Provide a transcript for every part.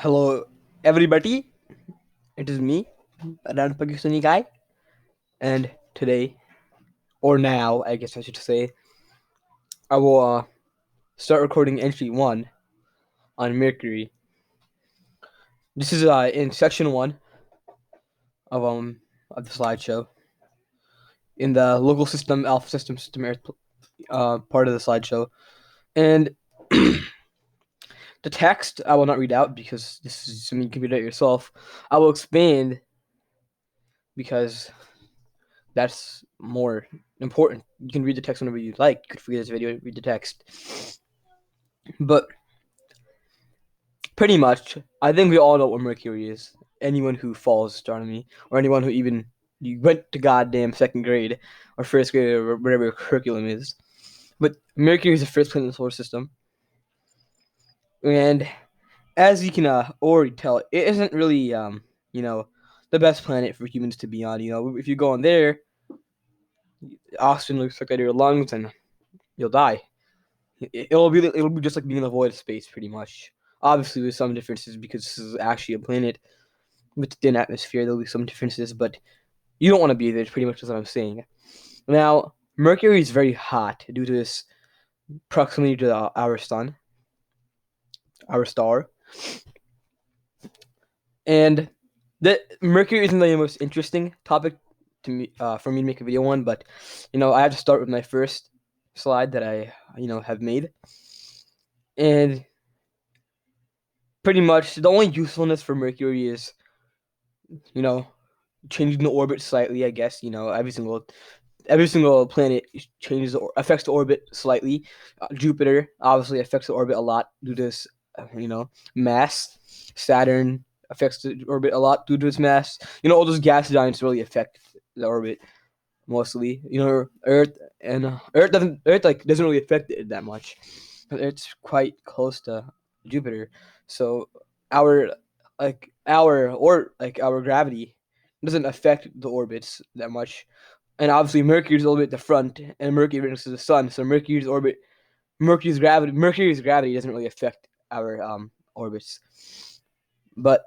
Hello, everybody. It is me, Adan Pakistani guy, and today, or now, I guess I should say, I will start recording entry one on Mercury. This is in section one of the slideshow in the local system, alpha system Earth part of the slideshow, and the text I will not read out because this is something you can read out yourself. I will expand because that's more important. You can read the text whenever you like. You could forget this video and read the text. But pretty much, I think we all know what Mercury is. Anyone who follows astronomy, or anyone who even you went to goddamn second grade or first grade or whatever your curriculum is. But Mercury is the first planet in the solar system, and as you can already tell, it isn't really the best planet for humans to be on. If you go on there, oxygen looks like out of your lungs and you'll die. It'll be just like being in the void of space, pretty much. Obviously, there's some differences because this is actually a planet with a thin atmosphere. There'll be some differences, but you don't want to be there. Pretty much is what I'm saying. Now, Mercury is very hot due to its proximity to our sun, our star, and the Mercury isn't the most interesting topic to me for me to make a video on. But I have to start with my first slide that I have made, and pretty much the only usefulness for Mercury is changing the orbit slightly. I guess every single planet changes or affects the orbit slightly. Jupiter obviously affects the orbit a lot due to its mass. Saturn affects the orbit a lot due to its mass. All those gas giants really affect the orbit mostly. Earth doesn't really affect it that much. It's quite close to Jupiter, so our our gravity doesn't affect the orbits that much. And obviously Mercury's a little bit at the front, and Mercury right next to the sun. So Mercury's gravity doesn't really affect our orbits. But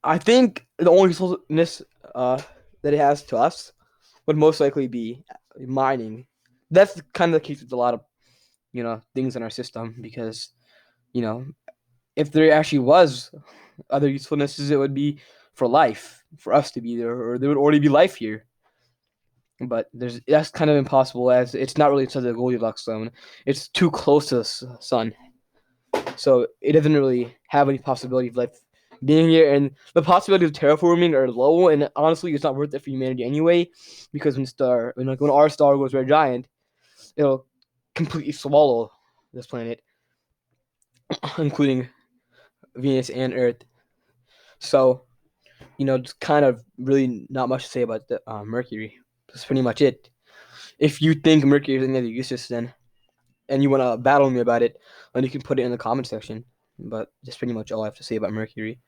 I think the only usefulness that it has to us would most likely be mining. That's kind of the case with a lot of things in our system, because you know if there actually was other usefulnesses, it would be for life, for us to be there, or there would already be life here. But that's kind of impossible, as it's not really inside the Goldilocks zone. It's too close to the sun, so it doesn't really have any possibility of life being here. And the possibility of terraforming are low. And honestly, it's not worth it for humanity anyway, because when our star goes red giant, it'll completely swallow this planet, including Venus and Earth. So it's kind of really not much to say about the Mercury. That's pretty much it. If you think Mercury is any other useless, then and you want to battle me about it, then you can put it in the comment section. But that's pretty much all I have to say about Mercury.